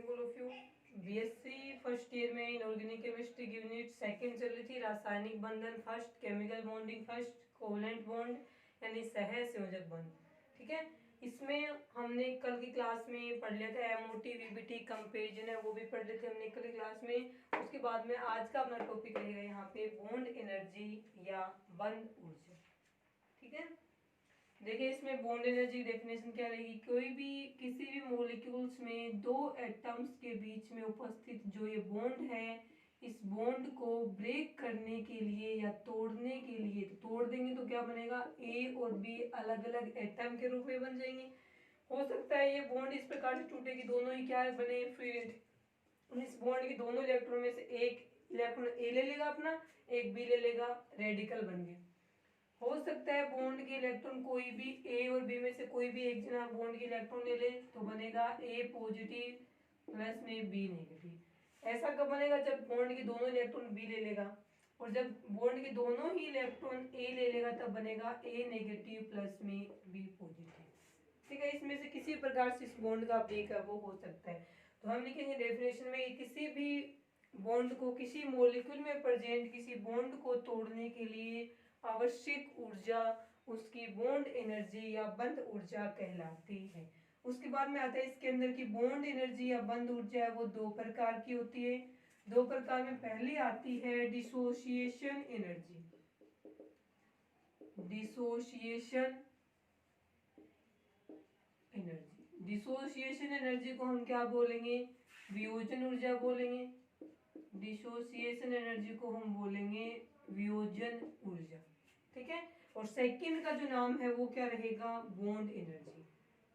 Morning all of you. BSc first year में inorganic chemistry की unit second चल रही थी। रासायनिक बंधन first, chemical bonding first, covalent bond यानी सह संयोजक बंध। ठीक है, इसमें हमने कल की क्लास में पढ़ लिया था एमओटी वीबीटी कंपेरिजन है, वो भी पढ़ लेते हमने कल की क्लास में। उसके बाद में आज का अपना टॉपिक रहेगा यहाँ पे बॉन्ड एनर्जी या बंध ऊर्जा। ठीक है, देखिए इसमें बॉन्ड एनर्जी की डेफिनेशन क्या रहेगी। कोई भी किसी भी मॉलिक्यूल्स में दो एटम्स के बीच में उपस्थित जो ये बॉन्ड है, इस बॉन्ड को ब्रेक करने के लिए या तोड़ने के लिए, तो तोड़ देंगे तो क्या बनेगा, ए और बी अलग अलग एटम के रूप में बन जाएंगे। हो सकता है ये बॉन्ड इस प्रकार से टूटे कि दोनों ही क्या बने, फ्री। इस बॉन्ड के दोनों इलेक्ट्रॉन में से एक इलेक्ट्रॉन ए ले लेगा अपना, एक बी ले लेगा, रेडिकल बन गए। हो सकता है बॉन्ड के इलेक्ट्रॉन कोई भी ए और बी में से कोई भी एक जना बॉन्ड के इलेक्ट्रॉन ले ले तो बनेगा ए पॉजिटिव प्लस में बी नेगेटिव। ऐसा कब बनेगा, जब बॉन्ड के दोनों इलेक्ट्रॉन बी ले लेगा, और जब बॉन्ड के दोनों ही इलेक्ट्रॉन ए ले लेगा तब बनेगा ए नेगेटिव प्लस में बी पॉजिटिव। ठीक है, इसमें से किसी प्रकार से इस बॉन्ड का ब्रेक है वो हो सकता है। तो हम लिखेंगे डेफिनेशन में, किसी भी बॉन्ड को, किसी मॉलिक्यूल में प्रेजेंट किसी बॉन्ड को तोड़ने के लिए आवश्यक ऊर्जा उसकी बॉन्ड एनर्जी या बंध ऊर्जा कहलाती है। उसके बाद में आता है इसके अंदर की बॉन्ड एनर्जी या बंध ऊर्जा है वो दो प्रकार की होती है। दो प्रकार में पहली आती है dissociation energy. Dissociation energy, dissociation energy को हम क्या बोलेंगे, वियोजन ऊर्जा बोलेंगे। डिसोसिएशन एनर्जी को हम बोलेंगे वियोजन ऊर्जा। ठीक है, और सेकंड का जो नाम है वो क्या रहेगा, बॉन्ड एनर्जी।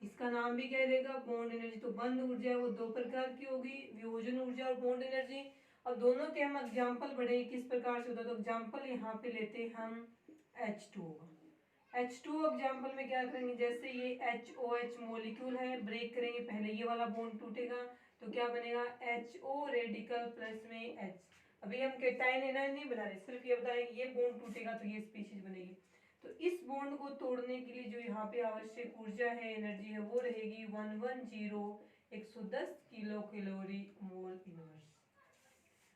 इसका नाम भी क्या रहेगा, बॉन्ड एनर्जी। तो बंध ऊर्जा है वो दो प्रकार की होगी, वियोजन ऊर्जा और बॉन्ड एनर्जी। अब दोनों के हम एग्जांपल पढ़े किस प्रकार से होता है। तो एग्जांपल यहाँ पे लेते हैं हम H2O का। H2O एग्जांपल में क्या करेंगे, जैसे ये HOH मॉलिक्यूल है, ब्रेक करेंगे, पहले ये वाला बॉन्ड टूटेगा तो क्या बनेगा, HO रेडिकल प्लस में H। अभी हम केटाइन एनायन नहीं बना रहे, सिर्फ ये बता रहे कि ये बॉन्ड टूटेगा तो ये स्पीशीज बनेगी। तो इस बॉन्ड को तोड़ने के लिए जो यहाँ पे आवश्यक ऊर्जा है, एनर्जी है, वो रहेगी 110 किलो कैलोरी मोल इनवर्स।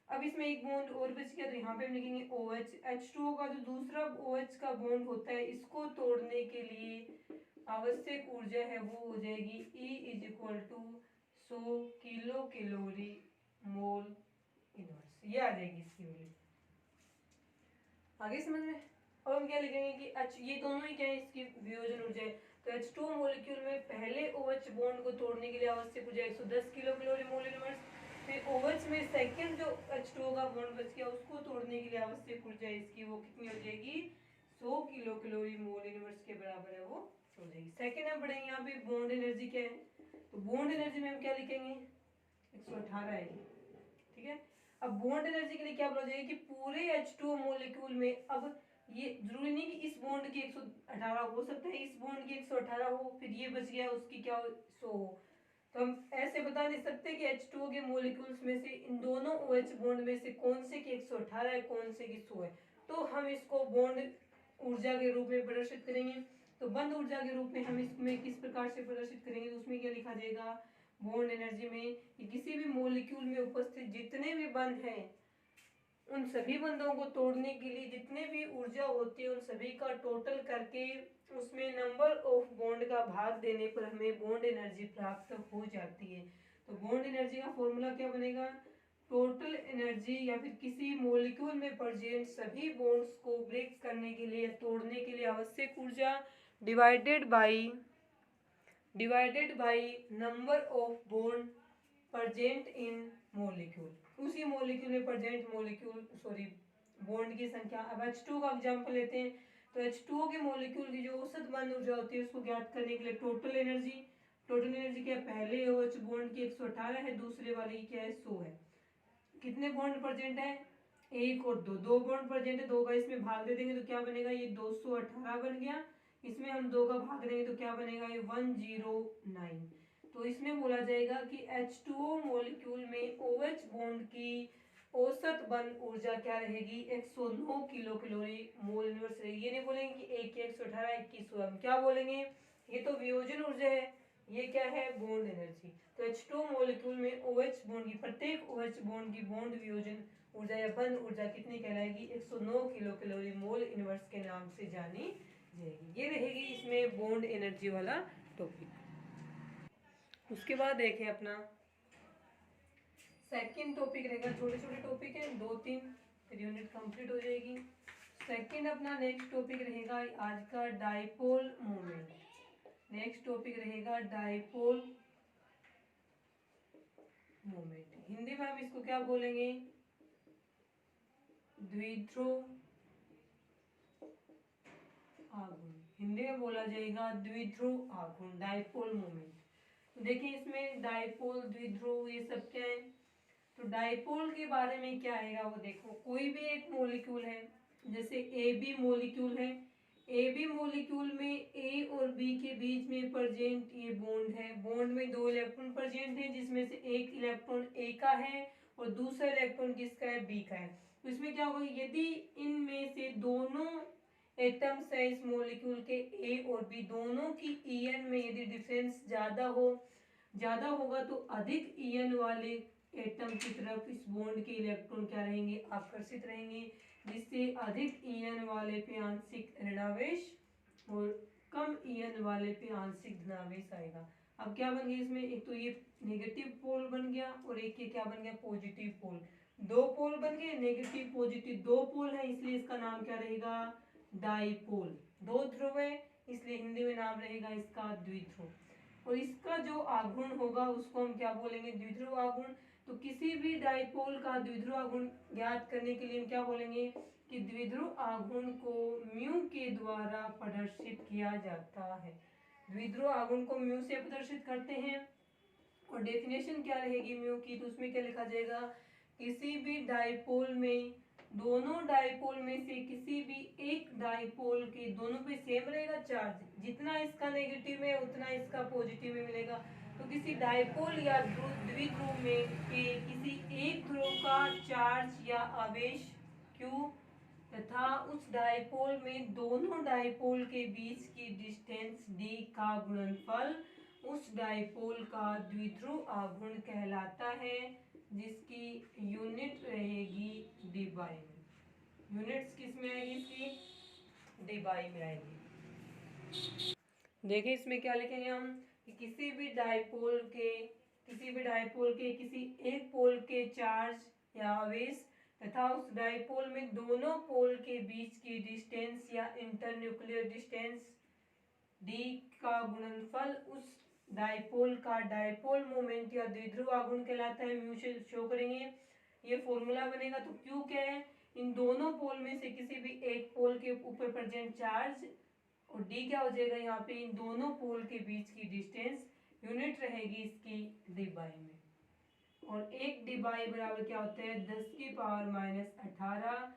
अब इसमें एक बॉन्ड और बच गया तो यहाँ पे हम लिखेंगे OH। H2O का जो दूसरा OH का बॉन्ड होता है, इसको तोड़ने के लिए आवश्यक ऊर्जा है वो हो जाएगी E is equal to 100 kilo calorie mole inverse. ये आ जाएगी इसकी वैल्यू। आगे समझ में। अब हम क्या लिखेंगे कि H, ये दोनों ही क्या है, इसकी वियोजन ऊर्जा है। तो H2O मॉलिक्यूल में पहले OH बॉन्ड को तोड़ने के लिए आवश्यक ऊर्जा 110 किलो कैलोरी मोल इनवर्स। फिर OH में सेकंड जो H2O का बॉन्ड बच गया उसको तोड़ने के लिए आवश्यक ऊर्जा इसकी वो कितनी हो जाएगी, 100 किलो कैलोरी मोल इनवर्स के बराबर है वो हो जाएगी। सेकंड हम पढ़ेंगे यहाँ पे बॉन्ड एनर्जी क्या है। तो बॉन्ड एनर्जी में हम क्या लिखेंगे, 118 है। ठीक है, अब बॉन्ड एनर्जी के लिए क्या बोला जाएगा कि पूरे H2O मॉलिक्यूल में, अब ये जरूरी नहीं कि इस बॉन्ड की 118 हो सकता है इस बॉन्ड की 118 हो, फिर ये बच गया उसकी क्या 100 हो। तो हम ऐसे बता नहीं सकते कि H2O के मॉलिक्यूल्स में से इन दोनों OH बॉन्ड में से कौन से की 118 है, कौन से की 100 है। तो हम इसको बॉन्ड ऊर्जा के रूप में प्रदर्शित करेंगे। तो बंध ऊर्जा के रूप में हम इसमें किस प्रकार से प्रदर्शित करेंगे, तो उसमें क्या लिखा जाएगा, बॉन्ड एनर्जी में कि किसी भी मॉलिक्यूल में उपस्थित जितने भी बंध हैं उन सभी बंधों को तोड़ने के लिए जितने भी ऊर्जा होती है उन सभी का टोटल करके उसमें नंबर ऑफ बॉन्ड का भाग देने पर हमें बॉन्ड एनर्जी प्राप्त हो जाती है। तो बॉन्ड एनर्जी का फॉर्मूला क्या बनेगा, टोटल एनर्जी या फिर किसी मॉलिक्यूल में प्रेजेंट सभी बॉन्ड्स को ब्रेक करने के लिए, तोड़ने के लिए आवश्यक ऊर्जा divided by number of bond present in molecule. उसी मॉलिक्यूल में प्रेजेंट बॉन्ड की संख्या। अब H2O का एग्जांपल लेते हैं। तो H2O के मॉलिक्यूल की जो औसत बंध ऊर्जा होती है उसको ज्ञात करने के लिए टोटल एनर्जी क्या है, पहले OH बॉन्ड की 118 है, दूसरे वाले की क्या है 100 है। कितने बॉन्ड प्रेजेंट है, एक और दो बॉन्ड प्रेजेंट है, दो का इसमें भाग दे देंगे तो क्या बनेगा, ये 218 बन गया। इसमें हम दो का भाग देंगे तो क्या बनेगा, ये 109। तो इसमें बोला जाएगा कि H2O मॉलिक्यूल में OH बॉन्ड की औसत बंध ऊर्जा क्या रहेगी, 109 किलो कैलोरी मोल इनवर्स रहेगी। ये नहीं बोलेंगे कि एक 118 21 हम क्या बोलेंगे, ये तो वियोजन ऊर्जा है ये क्या है, बॉन्ड एनर्जी। तो H2 मॉलिक्यूल में OH बॉन्ड की, प्रत्येक OH बॉन्ड की बॉन्ड वियोजन ऊर्जा या बंध ऊर्जा कितनी कहलाएगी, 109 किलो कैलोरी मोल इनवर्स के नाम से जानी जाएगी। ये रहेगी इसमें बॉन्ड एनर्जी वाला टॉपिक। उसके बाद देखें अपना सेकंड टॉपिक रहेगा, छोटे छोटे टॉपिक हैं, 2-3 फिर यूनिट कंप्लीट हो जाएगी। सेकंड अपना नेक्स्ट टॉपिक रहेगा आज का डाइपोल मोमेंट। नेक्स्ट टॉपिक रहेगा डाइपोल मोमेंट। हिंदी में हम इसको क्या बोलेंगे, द्विध्रुव आघूर्ण। हिंदी में बोला जाएगा द्विध्रुव आघूर्ण, डाइपोल मोमेंट। तो देखिए इसमें डाइपोल, द्विध्रुव ये सब क्या है। तो डाइपोल के बारे में क्या आएगा वो देखो, कोई भी एक मॉलिक्यूल है, जैसे ए बी मॉलिक्यूल है, ए बी मॉलिक्यूल में ए और बी के बीच में प्रेजेंट ये बॉन्ड है। बॉन्ड में 2 इलेक्ट्रॉन प्रेजेंट है, जिसमें से एक इलेक्ट्रॉन ए का है और दूसरा इलेक्ट्रॉन किसका है, बी का है। तो इसमें क्या होगा, यदि इनमें से दोनों एटम्स है इस मॉलिक्यूल के ए और बी, दोनों की ईएन में यदि डिफरेंस ज्यादा होगा तो अधिक ईएन वाले एटम की तरफ इस बॉन्ड के इलेक्ट्रॉन क्या रहेंगे, आकर्षित रहेंगे, जिससे अधिक ईएन वाले पे आंशिक ऋणावेश और कम ईएन वाले पे आंशिक धनावेश आएगा। अब क्या बन गया इसमें, एक तो ये नेगेटिव पोल बन गया और एक ये क्या बन गया, पॉजिटिव पोल। 2 पोल बन गए, नेगेटिव पॉजिटिव 2 पोल है, इसलिए इसका नाम क्या रहेगा, डाइपोल। 2 ध्रुव है इसलिए हिंदी में नाम रहेगा इसका द्विध्रुव। और इसका जो आघूर्ण होगा उसको हम क्या बोलेंगे, द्विध्रुव आघूर्ण। तो किसी भी डाइपोल का द्विध्रुव आघूर्ण ज्ञात करने के लिए हम क्या बोलेंगे कि द्विध्रुव आघूर्ण को म्यू के द्वारा प्रदर्शित किया जाता है। द्विध्रुव आघूर्ण को म्यू से प्रदर्शित करते हैं। और डेफिनेशन क्या रहेगी म्यू की, तो उसमें क्या लिखा जाएगा, किसी भी डाइपोल में, दोनों डाइपोल में से किसी भी एक डाइपोल के दोनों पे सेम रहेगा चार्ज, जितना इसका नेगेटिव है उतना इसका पॉजिटिव में मिलेगा। तो किसी डाइपोल या द्विध्रुव में के किसी एक ध्रुव का चार्ज या आवेश Q तथा उस डाइपोल में दोनों डाइपोल के बीच की डिस्टेंस d का गुणनफल उस डाइपोल का द्विध्रुव आघूर्ण कहलाता है, जिसकी यूनिट रहेगी डीबाई में। यूनिट्स किस में आएगी इसकी, डीबाई में आएगी। देखिए इसमें क्या लिखेंगे हम कि किसी भी डाइपोल के किसी एक पोल के चार्ज या आवेश तथा उस डाइपोल में दोनों पोल के बीच की डिस्टेंस या इंटरन्यूक्लियर डिस्टेंस d का गुणनफल उस डाइपोल का डाइपोल मोमेंट या द्विध्रुव आघूर्ण कहलाता है। म्यू से शो करेंगे, ये फॉर्मूला बनेगा। तो क्यू क्या है, इन दोनों पोल में से किसी भी एक पोल के ऊपर प्रेजेंट चार्ज, और डी क्या हो जाएगा यहाँ पे, इन दोनों पोल के बीच की डिस्टेंस, यूनिट रहेगी इसकी डीबाई में। और एक डीबाई बराबर क्या होता है, 10 की पावर -18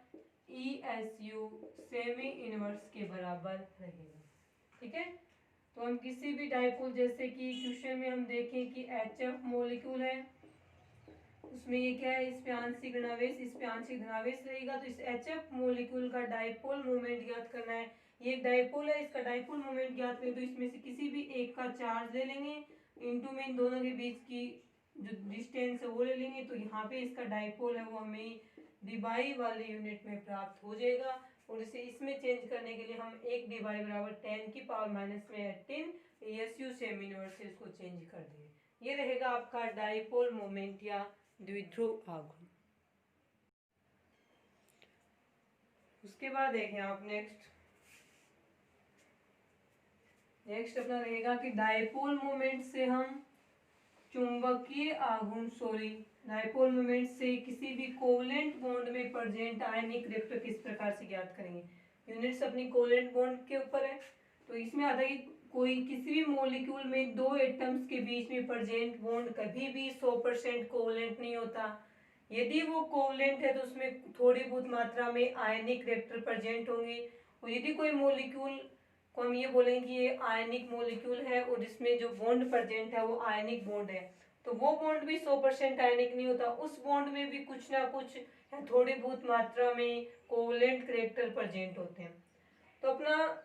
ESU सेमी इनवर्स के बराबर रहेगा। ठीक है, तो हम किसी भी डाइपोल, जैसे कि क्वेश्चन में हम देखें कि HF मॉलिक्यूल है, उसमें ये क्या है, इस पे आंशिक ऋणावेश, इस पे आंशिक धनावेश रहेगा। तो इस HF मॉलिक्यूल का डाइपोल मोमेंट ज्ञात करना है। ये एक डाइपोल है, इसका डाइपोल मोमेंट ज्ञात करें तो इसमें से किसी भी एक का चार्ज ले लेंगे, इनटू में इन दोनों के बीच की जो डिस्टेंस है वो ले लेंगे। तो यहाँ पे इसका डाइपोल है वो हमें डीबाई वाले यूनिट में प्राप्त हो जाएगा। और इसे इसमें चेंज करने के लिए हम एक डीबाई बराबर 10 की पावर -18 ESU सेमी इनवर्स से इसको चेंज कर देंगे। ये रहेगा आपका डाइपोल मोमेंट या द्विध्रुव आघूर्ण। उसके बाद देखें आप नेक्स्ट अपना रहेगा कि डाइपोल मोमेंट से हम चुंबकीय आघूर्ण, डाइपोल मोमेंट से किसी भी कोवलेंट बॉन्ड में प्रेजेंट आयनिक रिएक्टर किस प्रकार से ज्ञात करेंगे। यूनिट्स अपनी कोवलेंट बॉन्ड के ऊपर है। तो इसमें आता है कि कोई किसी भी मॉलिक्यूल में 2 एटम्स के बीच में प्रेजेंट बॉन्ड कभी भी 100% कोवलेंट नहीं होता। यदि वो कोवलेंट है तो उसमें थोड़ी बहुत मात्रा में आयनिक रिएक्टर प्रेजेंट होंगे। और यदि कोई मॉलिक्यूल को हम ये बोलेंगे कि ये आयनिक मॉलिक्यूल है और इसमें जो बॉन्ड प्रेजेंट है वो आयनिक बॉन्ड है, तो वो बॉन्ड भी 100% आयनिक नहीं होता, उस बॉन्ड में भी कुछ ना कुछ या थोड़ी बहुत मात्रा में कोवलेंट कैरेक्टर प्रेजेंट होते हैं। तो अपना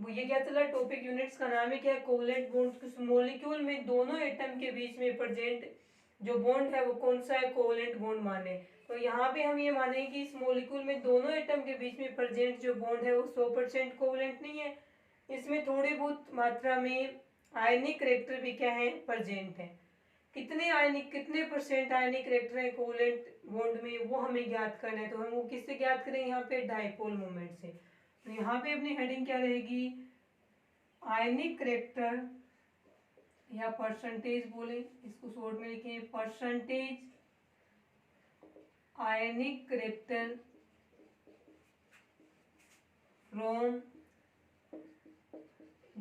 ये क्या चला, टॉपिक यूनिट्स का नाम है क्या, कोवलेंट बॉन्ड। मॉलिक्यूल में दोनों एटम के बीच में प्रेजेंट जो बॉन्ड है वो कौन सा है, कोवलेंट बॉन्ड माने। तो यहाँ पे हम ये मानेंगे कि इस मॉलिक्यूल में दोनों एटम के बीच में प्रेजेंट जो बॉन्ड है वो 100% कोवलेंट नहीं है, इसमें थोड़ी बहुत मात्रा में आयनिक कैरेक्टर भी क्या है, प्रेजेंट है। कितने आयनिक, कितने परसेंट आयनिक कैरेक्टर है कोवलेंट बॉन्ड में, वो हमें ज्ञात करना है। तो हम वो किससे ज्ञात करेंगे, यहाँ पे डाइपोल मोमेंट से। तो यहाँ पे अपनी हेडिंग क्या रहेगी, आयनिक कैरेक्टर या परसेंटेज बोले, इसको शॉर्ट में लिखें percentage ionic character from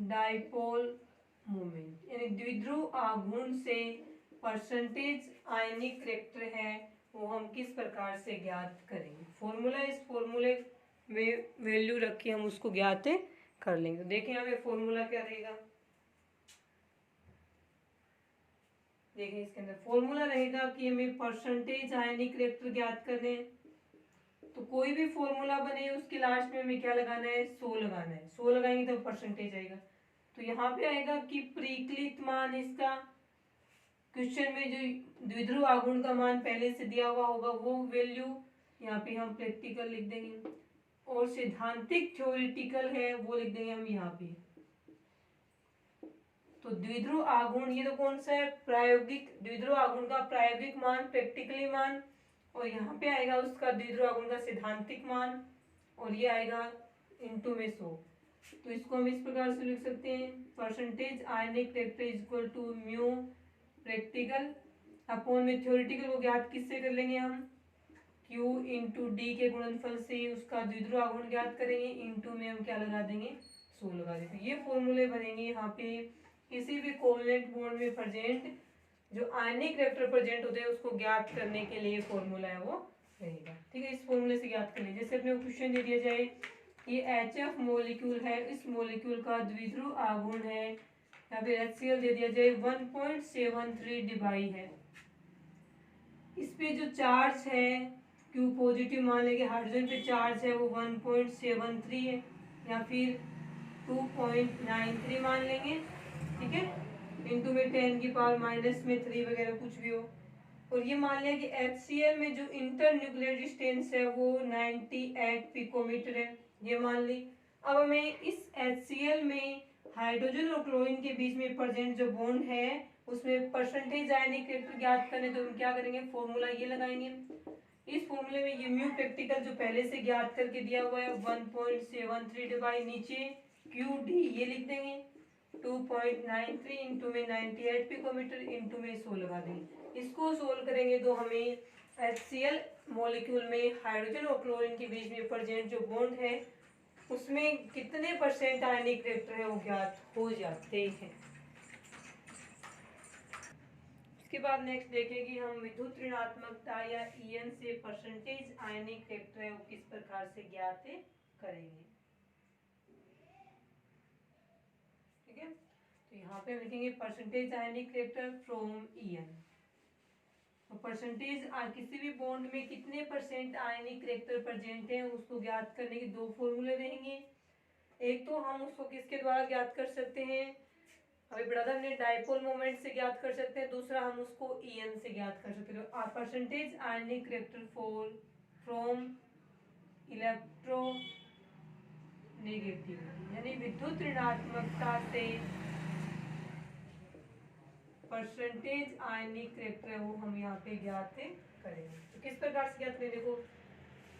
dipole moment, यानी द्विध्रुव आघूर्ण से परसेंटेज आयनिक कैरेक्टर है वो हम किस प्रकार से ज्ञात करेंगे। फॉर्मूला, इस फॉर्मूले में वैल्यू रख के हम उसको ज्ञात कर लेंगे। तो देखिए हमें फॉर्मूला क्या रहेगा, देखिए इसके अंदर फॉर्मूला रहेगा कि हमें परसेंटेज आयनिक कैरेक्टर ज्ञात करने हैं। तो कोई भी फॉर्मूला बने उसके लास्ट में हमें क्या लगाना है, 100 लगाना है। 100 लगाएंगे तो परसेंटेज आएगा। तो यहाँ पे आएगा कि परिकलित मान, इसका क्वेश्चन में जो द्विध्रुव आघूर्ण का मान पहले से दिया हुआ होगा वो वैल्यू यहाँ पे हम प्रैक्टिकल लिख देंगे, और सैद्धांतिक थ्योरेटिकल है वो लिख देंगे हम यहाँ पे। तो द्विध्रुव आघूर्ण ये तो कौन सा है, प्रायोगिक, द्विध्रुव आघूर्ण का प्रायोगिक मान, प्रैक्टिकली मान, और यहाँ पे आएगा उसका द्विध्रुव आघूर्ण का सैद्धांतिक मान, और ये आएगा इनटू में 100। तो इसको हम इस प्रकार से लिख सकते हैं, percentage ionic character equal to mu practical upon में थ्योरेटिकल को ज्ञात किससे कर लेंगे हम, Q इंटू डी के गुणनफल से उसका द्विध्रुव आघूर्ण ज्ञात करेंगे, इंटू में हम क्या लगा देंगे, 100 लगा देंगे। तो ये फॉर्मूले बनेंगे यहाँ पे किसी भी कोवलेंट बॉन्ड में प्रेजेंट जो आयनिक कैरेक्टर प्रेजेंट होते हैं उसको ज्ञात करने के लिए फॉर्मूला है वो रहेगा। ठीक है, इस फॉर्मूले से ज्ञात करें। जैसे अपने क्वेश्चन दे दिया जाए ये HF मॉलिक्यूल है, इस मॉलिक्यूल का द्विध्रुव आघूर्ण है, या फिर HCl दे दिया जाए 1.73 डिबाई है। इस पे जो चार्ज है Q पॉजिटिव मान लेंगे, हाइड्रोजन पे चार्ज है वो 1.73 है, या फिर 2.93 मान लेंगे। ठीक है, इंटू में 10 की पावर माइनस में 3 वगैरह कुछ भी हो। और ये मान लिया कि HCl में जो इंटर न्यूक्लियर डिस्टेंस है वो 98 पिकोमीटर है, ये मान ली। अब हमें इस HCl में हाइड्रोजन और क्लोरीन के बीच में प्रेजेंट जो बॉन्ड है उसमें परसेंटेज आयनिक कैरेक्टर ज्ञात करने, तो हम क्या करेंगे, फॉर्मूला ये लगाएंगे। इस फॉर्मूले में ये म्यू प्रैक्टिकल जो पहले से ज्ञात करके दिया हुआ है 1.73 डिवाइड नीचे क्यू डी ये लिख देंगे 2.93 इंटू में 98 पिकोमीटर इंटू में 100 लगा देंगे। इसको सोल्व करेंगे तो हमें HCl मॉलिक्यूल में हाइड्रोजन और क्लोरीन के बीच में प्रेजेंट जो बॉन्ड है उसमें कितने परसेंट आयनिक कैरेक्टर है वो ज्ञात हो जाते हैं। इसके बाद नेक्स्ट देखेंगे हम विद्युत ऋणात्मकता या ईएन से परसेंटेज आयनिक कैरेक्टर है वो किस प्रकार से ज्ञात करेंगे। ठीक है, तो यहाँ पे लिखेंगे percentage ionic character from EN. तो परसेंटेज किसी भी बॉन्ड में कितने परसेंट आयनिक कैरेक्टर प्रेजेंट है उसको ज्ञात करने के दो फॉर्मूले रहेंगे। एक तो हम उसको किसके द्वारा ज्ञात कर सकते हैं, अभी पढ़ा था हमने, डाइपोल मोमेंट से ज्ञात कर सकते हैं। दूसरा हम उसको ईएन से ज्ञात कर सकते हैं। Percentage ionic character for from electro negativity, यानी विद्युत ऋणात्मकता से परसेंटेज आयनिक कैरेक्टर है वो हम यहाँ पे ज्ञात करेंगे। तो किस प्रकार से ज्ञात करें, देखो,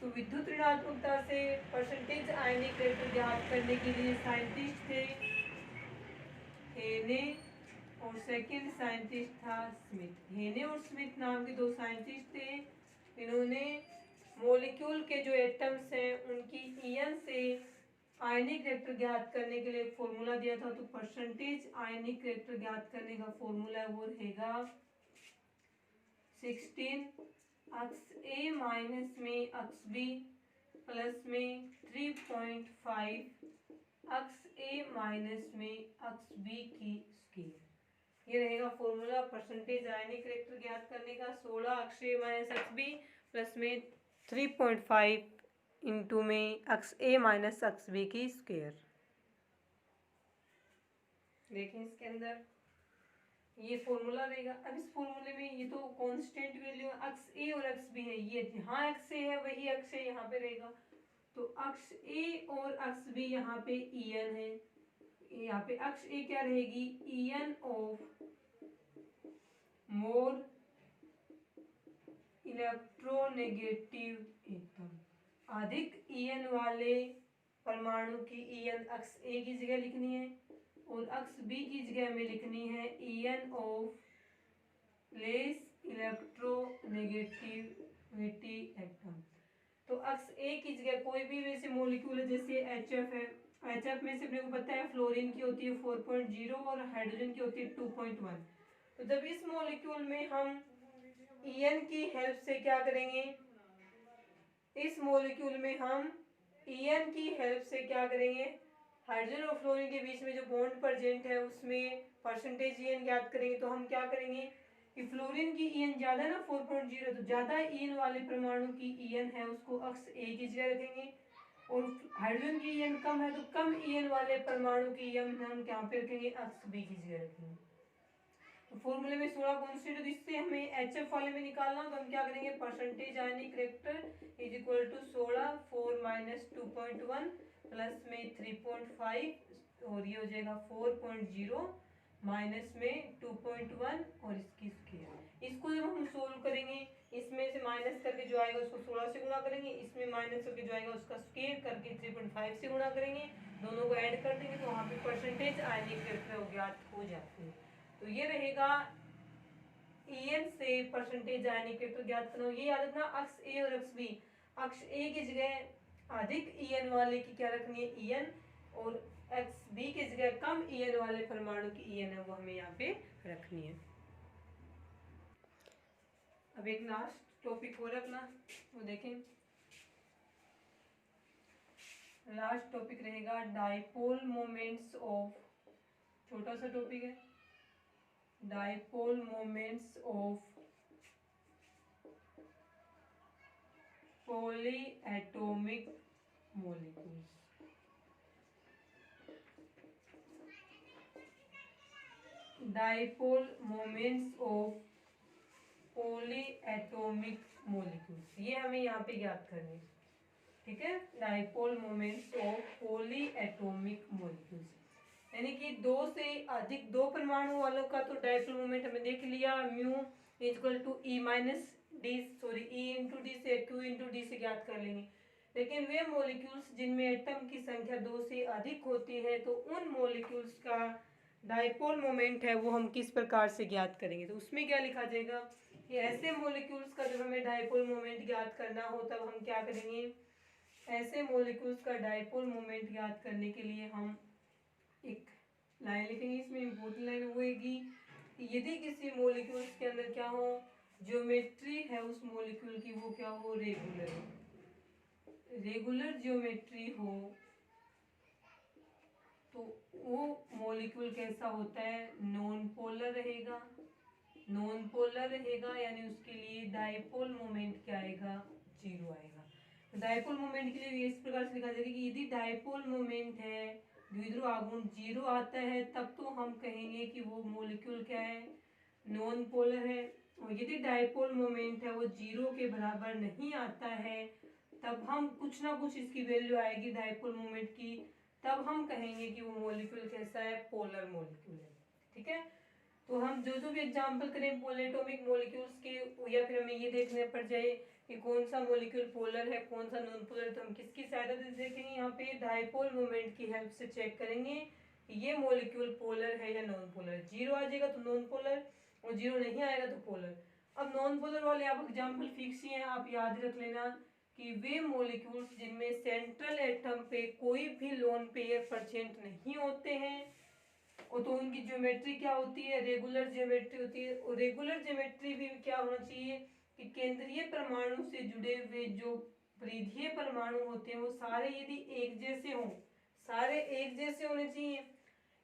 तो विद्युत ऋणात्मकता से परसेंटेज आयनिक कैरेक्टर ज्ञात करने के लिए साइंटिस्ट थे हेने और सेकंड साइंटिस्ट था स्मिथ। हेने और स्मिथ नाम के दो साइंटिस्ट थे। इन्होंने मॉलिक्यूल के जो एटम्स हैं उनकी ईएन से आयनिक कैरेक्टर ज्ञात करने के लिए एक फॉर्मूला दिया था। तो परसेंटेज आयनिक कैरेक्टर ज्ञात करने का फॉर्मूला वो रहेगा 16 अक्स ए माइनस में अक्स बी प्लस में 3.5 अक्स ए माइनस में अक्स बी की स्केयर। ये रहेगा फॉर्मूला परसेंटेज आयनिक कैरेक्टर ज्ञात करने का। 16 अक्स ए माइनस अक्स बी प्लस में 3.5 इंटू में अक्स ए माइनस अक्स बी की स्केयर। देखें इसके अंदर ये फॉर्मूला रहेगा। अब इस फॉर्मूले में ये तो कांस्टेंट वैल्यू अक्स ए और अक्स बी है, ये जहाँ अक्स ए है वही अक्स ए यहाँ पे रहेगा। तो अक्स ए और अक्स बी यहाँ पे ईएन है, यहाँ पे अक्स ए क्या रहेगी, EN of more electronegative atom, अधिक ईएन वाले परमाणु की ईएन अक्स ए की जगह लिखनी है और अक्स बी की जगह में लिखनी है EN of less electronegativity atom. तो अक्स ए की जगह कोई भी वैसे मॉलिक्यूल है, जैसे एचएफ है, एचएफ में से अपने को पता है फ्लोरीन की होती है 4.0 और हाइड्रोजन की होती है 2.1। तो जब इस मॉलिक्यूल में हम ईएन की हेल्प से क्या करेंगे, इस मॉलिक्यूल में हम ईएन की हेल्प से क्या करेंगे, हाइड्रोजन और फ्लोरीन के बीच में जो बॉन्ड प्रेजेंट है उसमें परसेंटेज ईएन ज्ञात करेंगे। तो हम क्या करेंगे कि फ्लोरीन की ईएन ज्यादा ना 4.0, तो ज्यादा ईएन वाले परमाणु की ईएन है उसको अक्स ए की जगह रखेंगे और हाइड्रोजन की ईएन कम है तो कम ईएन वाले परमाणु की ईएन हम क्या पे रखेंगे, अक्स बी की जगह रखेंगे। तो फॉर्मूले में 16 कॉन्स्टेंट है, तो इससे हमें एचएफ वाले में निकालना तो हम क्या करेंगे, percentage ionic reactor is equal to 16 4 minus 2.1 plus में 3.5 और ये हो जाएगा 4.0 माइनस में 2.1 और इसकी स्क्वायर। इसको जब हम सोल्व करेंगे इसमें से माइनस करके जो आएगा उसको 16 से गुणा करेंगे, इसमें माइनस करके जो आएगा उसका स्क्वायर करके 3.5 से गुणा करेंगे, दोनों को ऐड कर देंगे तो वहाँ पे परसेंटेज आयनिक रिएक्टर ज्ञात हो जाते हैं। तो ये रहेगा ईएन से परसेंटेज आयनिक रिएक्टर ज्ञात करना। ये याद रखना अक्स ए और अक्स बी, अक्स ए की जगह अधिक ईएन वाले की क्या रखनी है, ईएन, और एक्स बी की जगह कम ईएन वाले परमाणु की ईएन है वो हमें यहाँ पे रखनी है। अब एक लास्ट टॉपिक और रखना, वो देखें लास्ट टॉपिक रहेगा डाइपोल मोमेंट्स ऑफ, छोटा सा टॉपिक है, dipole moments of polyatomic molecules. Dipole moments of polyatomic molecules, ये हमें यहाँ पे ज्ञात करनी है, ठीक है। Dipole moments of polyatomic molecules यानी कि दो से अधिक, दो परमाणु वालों का तो डाइपोल मोमेंट हमें देख लिया, mu equal to E minus D, sorry E into D से क्यू इंटू डी से ज्ञात कर लेंगे। लेकिन वे मॉलिक्यूल्स जिनमें एटम की संख्या दो से अधिक होती है तो उन मॉलिक्यूल्स का डाइपोल मोमेंट है वो हम किस प्रकार से ज्ञात करेंगे, तो उसमें क्या लिखा जाएगा कि ऐसे मॉलिक्यूल्स का जब हमें डाइपोल मोमेंट ज्ञात करना हो तब हम क्या करेंगे, ऐसे मॉलिक्यूल्स का डाइपोल मोमेंट ज्ञात करने के लिए हम एक लाइन लिखेंगे। इसमें इम्पोर्टेंट लाइन होगी कि यदि किसी मॉलिक्यूल्स के अंदर क्या हो, ज्योमेट्री है उस मॉलिक्यूल की वो क्या हो, रेगुलर, रेगुलर ज्योमेट्री हो तो वो मॉलिक्यूल कैसा होता है, नॉन पोलर रहेगा, नॉन पोलर रहेगा यानी उसके लिए डाइपोल मोमेंट क्या आएगा, जीरो आएगा। तो डाइपोल मोमेंट के लिए इस प्रकार से लिखा जाएगा कि यदि डाइपोल मोमेंट है द्विध्रुव आघूर्ण जीरो आता है तब तो हम कहेंगे कि वो मॉलिक्यूल क्या है, नॉन पोलर है। और यदि डाइपोल मोमेंट है वो जीरो के बराबर नहीं आता है तब हम कुछ ना कुछ इसकी वैल्यू आएगी डाइपोल मोमेंट की, तब हम कहेंगे कि वो मॉलिक्यूल कैसा है, पोलर मॉलिक्यूल है, ठीक है। तो हम जो जो भी एग्जांपल करें पॉलीएटॉमिक मॉलिक्यूल्स के, या फिर हमें ये देखने पड़ जाए कि कौन सा मॉलिक्यूल पोलर है कौन सा नॉन पोलर, तो हम किसकी सहायता से देखेंगे, यहाँ पे डाइपोल मोमेंट की हेल्प से चेक करेंगे कि ये मॉलिक्यूल पोलर है या नॉन पोलर। जीरो आ जाएगा तो नॉन पोलर और जीरो नहीं आएगा तो पोलर। अब नॉन पोलर वाले आप एग्जाम्पल फिक्स ही हैं, आप याद रख लेना कि वे मॉलिक्यूल्स जिनमें सेंट्रल एटम पे कोई भी लोन पेयर प्रेजेंट नहीं होते हैं और तो उनकी ज्योमेट्री क्या होती है, रेगुलर ज्योमेट्री होती है। और रेगुलर ज्योमेट्री भी क्या होना चाहिए कि केंद्रीय परमाणु से जुड़े हुए जो परिधीय परमाणु होते हैं वो सारे यदि एक जैसे हों, सारे एक जैसे होने चाहिए।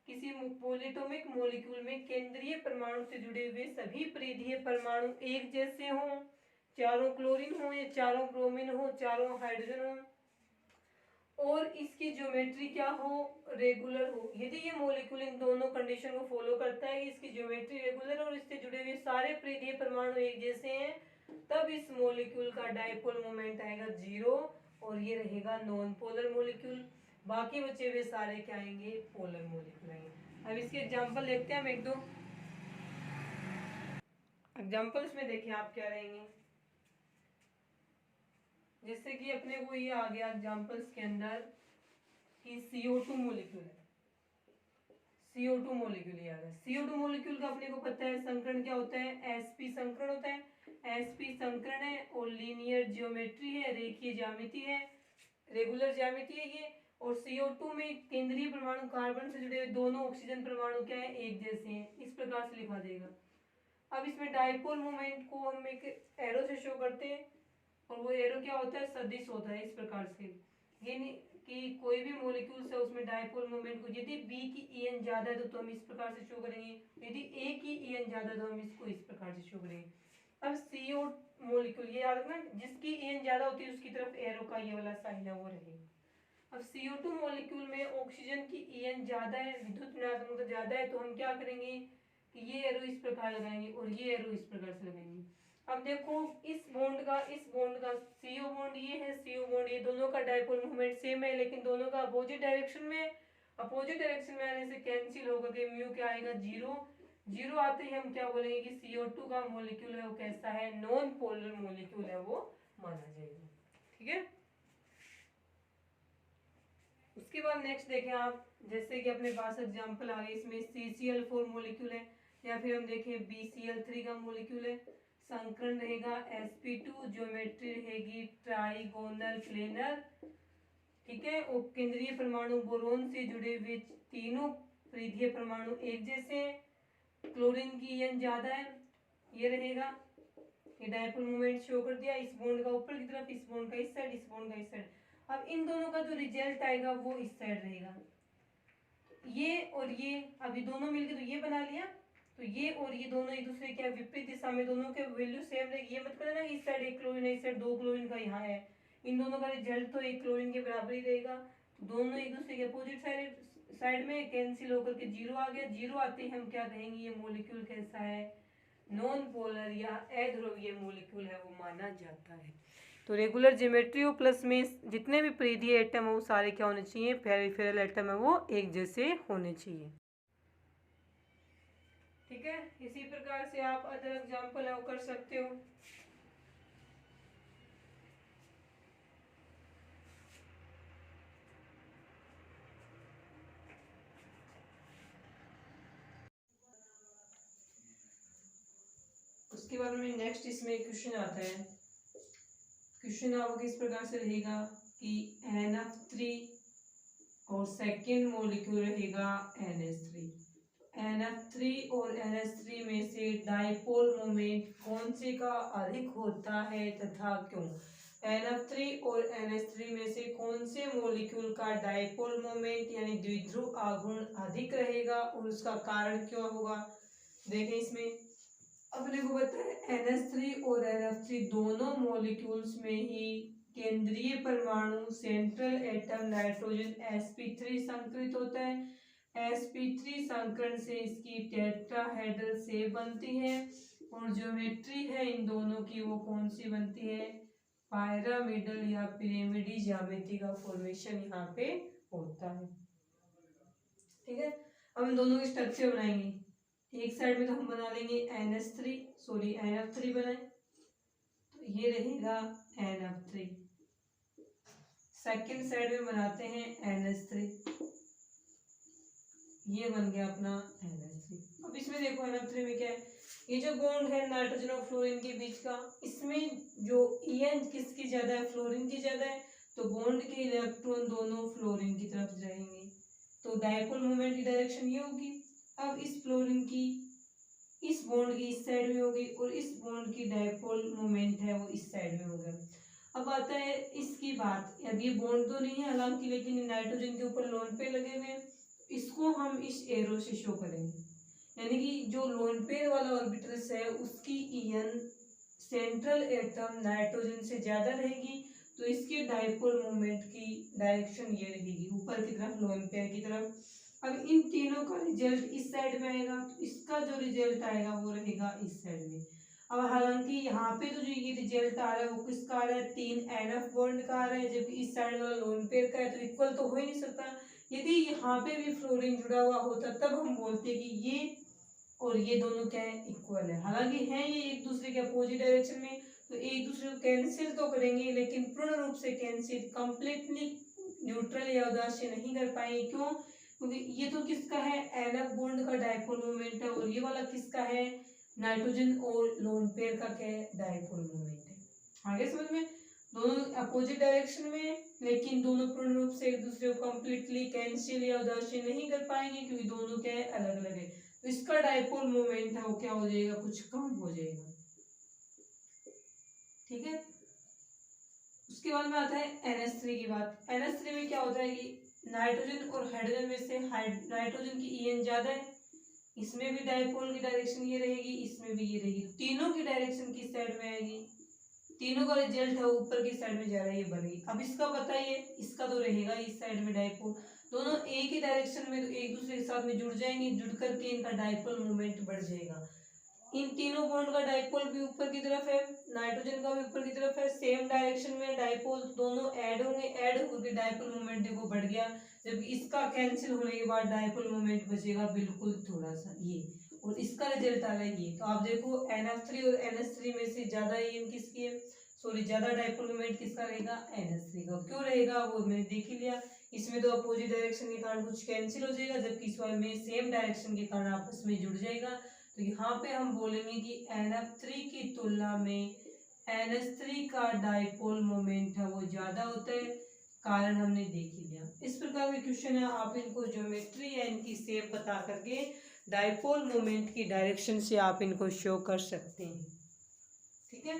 किसी पॉलीएटॉमिक मॉलिक्यूल में केंद्रीय परमाणु से जुड़े हुए सभी परिधीय परमाणु एक जैसे हों, चारों क्लोरीन हो या चारों ब्रोमीन हो, चारों हाइड्रोजन हो, और इसकी ज्योमेट्री क्या हो, रेगुलर हो, यदि ये मॉलिक्यूल इन दोनों कंडीशन को फॉलो करता है, इसकी ज्योमेट्री रेगुलर और इससे जुड़े हुए सारे परिधीय परमाणु एक जैसे हैं, तब इस मॉलिक्यूल का डायपोल मोमेंट आएगा 0 और ये रहेगा नॉन पोलर मॉलिक्यूल। बाकी बचे हुए सारे क्या आएंगे, पोलर मॉलिक्यूल आएंगे। अब इसके एग्जांपल देखते हैं हम एक दो एग्जांपल्स में। देखिए आप क्या रहेंगे, जैसे कि अपने को ये आ गया एग्जांपल्स के अंदर कि CO2 मॉलिक्यूल है, CO2 मॉलिक्यूल ये आ गया। CO2 मॉलिक्यूल का अपने को पता है संकरण क्या होता है, sp संकरण होता है। sp संकरण है और लीनियर ज्योमेट्री है, रेखीय ज्यामिति है, रेगुलर ज्यामिति है ये। और CO2 में केंद्रीय परमाणु कार्बन से जुड़े हुए दोनों ऑक्सीजन परमाणु क्या है, एक जैसे हैं, इस प्रकार से लिखा जाएगा। अब इसमें डायपोल मोमेंट को हम एक एरो से शो करते हैं और वो एरो क्या होता है, सदिश होता है इस प्रकार से। ये नहीं कि कोई भी मॉलिक्यूल्स है उसमें डायपोल मोमेंट को यदि B की En ज्यादा है तो हम इस प्रकार से शो करेंगे, यदि A की En ज्यादा है तो हम इसको इस प्रकार से शो करेंगे। अब CO मॉलिक्यूल ये याद रखना, जिसकी En ज्यादा होती है उसकी तरफ एरो का ये वाला साइन है वो रहेगा। अब CO2 मॉलिक्यूल में ऑक्सीजन की En ज्यादा है, विद्युत ऋणात्मकता ज्यादा है, तो हम क्या करेंगे कि ये एरो इस प्रकार लगाएंगे और ये एरो इस प्रकार से लगाएंगे। अब देखो इस बॉन्ड का CO बॉन्ड ये है, CO बॉन्ड ये, दोनों का डायपोल मोमेंट सेम है, लेकिन दोनों का अपोजिट डायरेक्शन में। अपोजिट डायरेक्शन में आने से कैंसिल होकर के म्यू क्या आएगा, 0। 0 आते ही हम क्या बोलेंगे कि CO2 का मॉलिक्यूल है वो कैसा है, नॉन पोलर मॉलिक्यूल है वो माना जाएगा। ठीक है। उसके बाद नेक्स्ट देखें आप, जैसे कि अपने पास एग्जांपल आ गए, इसमें CCl4 मॉलिक्यूल है, या फिर हम देखें BCl3 का मॉलिक्यूल है। संकरण रहेगा sp2, ज्योमेट्री रहेगी ट्राइगोनल प्लेनर। ठीक है। और केंद्रीय परमाणु बोरोन से जुड़े हुए तीनों परिधीय परमाणु एक जैसे हैं। क्लोरीन की En ज्यादा है, ये रहेगा। ये डायपोल मोमेंट शो कर दिया, इस बॉन्ड का ऊपर की तरफ, इस बॉन्ड का इस साइड, इस बॉन्ड का इस साइड। अब इन दोनों का जो रिजल्ट आएगा वो इस साइड रहेगा। ये और ये अभी दोनों मिलके तो ये बना लिया, तो ये और ये दोनों एक दूसरे के विपरीत दिशा में, दोनों के वैल्यू सेम रहेगी। ये मत करना कि इस साइड एक क्लोरीन है, इस साइड 2 क्लोरीन का यहाँ है, इन दोनों का रिजल्ट तो एक क्लोरीन के बराबर ही रहेगा। दोनों एक दूसरे के अपोजिट साइड में कैंसिल होकर के 0 आ गया। 0 आते ही हम क्या कहेंगे, ये मॉलिक्यूल कैसा है, नॉन पोलर या अध्रुवीय मॉलिक्यूल है वो माना जाता है। तो रेगुलर ज्योमेट्री हो प्लस में जितने भी परिधीय एटम है वो सारे क्या होने चाहिए, पेरिफेरल एटम है वो एक जैसे होने चाहिए। ठीक है। इसी प्रकार से आप अदर एग्जांपल कर सकते हो। उसके बाद में नेक्स्ट इसमें क्वेश्चन आता है। क्वेश्चन आपको किस प्रकार से रहेगा कि NF3 और सेकेंड मॉलिक्यूल रहेगा NH3। NF3 और NH3 में से डायपोल मोमेंट कौन से का अधिक होता है तथा क्यों। NF3 और NH3 में से कौन से मॉलिक्यूल का डायपोल मोमेंट यानी द्विध्रुव आघूर्ण अधिक रहेगा और उसका कारण क्या होगा। देखें इसमें अपने को पता है NH3 और NF3 दोनों मॉलिक्यूल्स में ही केंद्रीय परमाणु सेंट्रल एटम नाइट्रोजन sp3 संकरित होता है। sp3 संकरण से इसकी टेट्राहेड्रल शेप बनती है और ज्योमेट्री है इन दोनों की वो कौन सी बनती है, पायरामिडल या पिरामिडी ज्यामिति का फॉर्मेशन यहाँ पे होता है। ठीक है। अब हम दोनों की स्ट्रक्चर बनाएंगे। एक साइड में तो हम बना लेंगे NF3 बनाए, तो ये रहेगा NF3। सेकेंड साइड में बनाते हैं NH3, ये बन गया अपना NH3। अब इसमें देखो NF3 में क्या है, ये जो बॉन्ड है नाइट्रोजन और फ्लोरीन के बीच का, इसमें जो En किसकी ज्यादा है, फ्लोरीन की ज्यादा है, तो बॉन्ड के इलेक्ट्रॉन दोनों फ्लोरीन की तरफ जाएंगे, तो डायपोल मोमेंट की डायरेक्शन ये होगी। अब इस फ्लोरीन की इस बॉन्ड की इस साइड में होगी और इस बॉन्ड की डायपोल मोमेंट है वो इस साइड में होगा। अब आता है इसकी बात, अब ये बॉन्ड तो नहीं है हालांकि, लेकिन नाइट्रोजन के ऊपर लोन पे लगे हुए हैं, इसको हम इस एरो से शो करेंगे, यानी कि जो लोन पेयर वाला ऑर्बिटल्स है उसकी En सेंट्रल एटम नाइट्रोजन से ज्यादा रहेगी तो इसके डाइपोल मोमेंट की डायरेक्शन ये रहेगी, ऊपर की तरफ, लोन पेयर की तरफ। अब इन तीनों का रिजल्ट इस साइड में आएगा, तो इसका जो रिजल्ट आएगा वो रहेगा इस साइड में। अब हालांकि यहाँ पे तो जो ये रिजल्ट आ रहा है वो किसका आ रहा है, 3 NF बॉन्ड का आ रहा है, जबकि इस साइड वाला लोन पेयर का है, तो इक्वल तो हो ही नहीं सकता। यदि यहाँ पे भी फ्लोरीन जुड़ा हुआ होता तब हम बोलते कि ये और ये दोनों क्या है, इक्वल है। हालांकि है ये एक दूसरे के अपोजिट डायरेक्शन में, तो एक दूसरे को कैंसिल तो करेंगे, लेकिन पूर्ण रूप से कैंसिल, कंप्लीटली न्यूट्रल या उदासीन नहीं कर पाएंगे। क्यों? क्योंकि ये तो किसका है, NF बॉन्ड का डाइपोल मोमेंट है, और ये वाला किसका है, नाइट्रोजन और लोन पेयर का क्या है, डाइपोल मोमेंट है। आगे समझ में, दोनों अपोजिट डायरेक्शन में, लेकिन दोनों पूर्ण रूप से एक दूसरे को कंप्लीटली कैंसिल या उदासीन नहीं कर पाएंगे, क्योंकि दोनों क्या है, अलग अलग है। तो इसका डाइपोल मोमेंट है वो क्या हो जाएगा, कुछ कम हो जाएगा। ठीक है, उसके बाद में आता है NH3 की बात। NH3 में क्या होता है कि नाइट्रोजन और हाइड्रोजन में से नाइट्रोजन की EN ज्यादा है, इसमें भी डाइपोल की डायरेक्शन ये रहेगी, इसमें भी ये रहेगी, तीनों की डायरेक्शन किस साइड में आएगी, तीनों का रिजल्ट है ऊपर की साइड में जा रहा है, ये बनेगी। अब इसका बताइए, इसका तो रहेगा इस साइड में डाइपोल, दोनों एक ही डायरेक्शन में, तो एक दूसरे के साथ में जुड़ जाएंगे, जुड़ करके इनका डाइपोल मोमेंट बढ़ जाएगा। इन तीनों बॉन्ड का डाइपोल भी ऊपर की तरफ है, नाइट्रोजन का भी ऊपर की तरफ है, सेम डायरेक्शन में डाइपोल, दोनों ऐड होंगे, ऐड होकर डाइपोल मोमेंट देखो बढ़ गया, जबकि इसका कैंसिल होने के बाद डाइपोल मोमेंट बचेगा बिल्कुल थोड़ा सा ये, और इसका रिजल्ट आ रहा है ये। तो आप देखो NF3 और NH3 में से ज्यादा EN किसकी है, सॉरी ज्यादा डाइपोल मोमेंट किसका रहेगा, NH3 का। क्यों रहेगा वो मैंने देख ही लिया, इसमें तो अपोजिट डायरेक्शन के कारण कुछ कैंसिल हो जाएगा, जबकि इस वाले में सेम डायरेक्शन के कारण आपस में जुड़ जाएगा। तो यहाँ पे हम बोलेंगे कि NF3 की तुलना में NH3 का डाइपोल मोमेंट है वो ज्यादा होता है, कारण हमने देख ही लिया। इस प्रकार के क्वेश्चन है, आप इनको ज्योमेट्री या इनकी शेप बता करके डाइपोल मोमेंट की डायरेक्शन से आप इनको शो कर सकते हैं। ठीक है,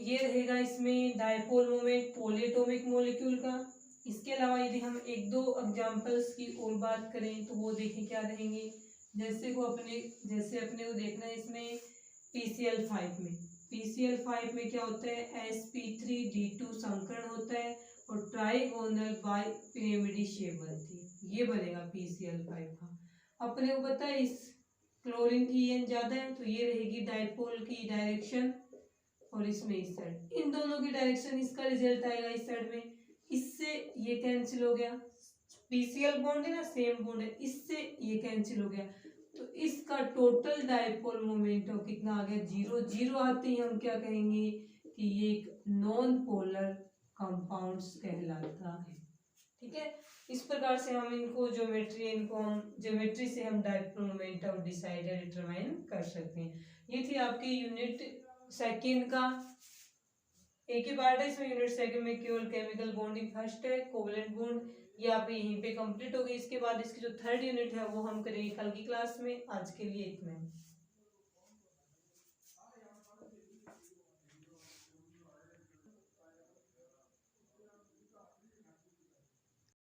ये रहेगा इसमें डाइपोल मोमेंट पॉलीएटॉमिक मॉलिक्यूल का। इसके अलावा यदि हम एक दो एग्जांपल्स की और बात करें तो वो देखें क्या रहेंगे, जैसे अपने को देखना है इसमें PCl5 में क्या होता है, sp3d2 संकरण होता है और ट्राइगोनल बाई पिरामिडी शेप बनती है, ये बनेगा PCl5 का। अपने को पता है इस क्लोरीन की EN ज्यादा है, तो ये रहेगी डाइपोल की डायरेक्शन, और इसमें इस साइड, इन दोनों की डायरेक्शन, इसका रिजल्ट आएगा इस साइड में, इससे ये कैंसिल हो गया, PCl बॉन्ड है ना, सेम बॉन्ड है, इससे ये कैंसिल हो गया, तो इसका टोटल डाइपोल मोमेंट कितना आ गया, 0। 0 आते ही हम क्या कहेंगे कि ये एक नॉन पोलर कंपाउंड्स कहलाता है। ठीक है, इस प्रकार से हम इनको ज्योमेट्री से हम डाइपोल मोमेंट डिसाइड या डिटरमाइन कर सकते हैं। ये थी आपकी यूनिट सेकंड का एक ही पार्ट है, इसमें यूनिट सेकंड में केवल केमिकल बॉन्डिंग फर्स्ट है, कोवलेंट बॉन्ड, ये आप यहीं पे कंप्लीट हो गई। इसके बाद इसकी जो थर्ड यूनिट है वो हम करेंगे कल की क्लास में। आज के लिए इतना है।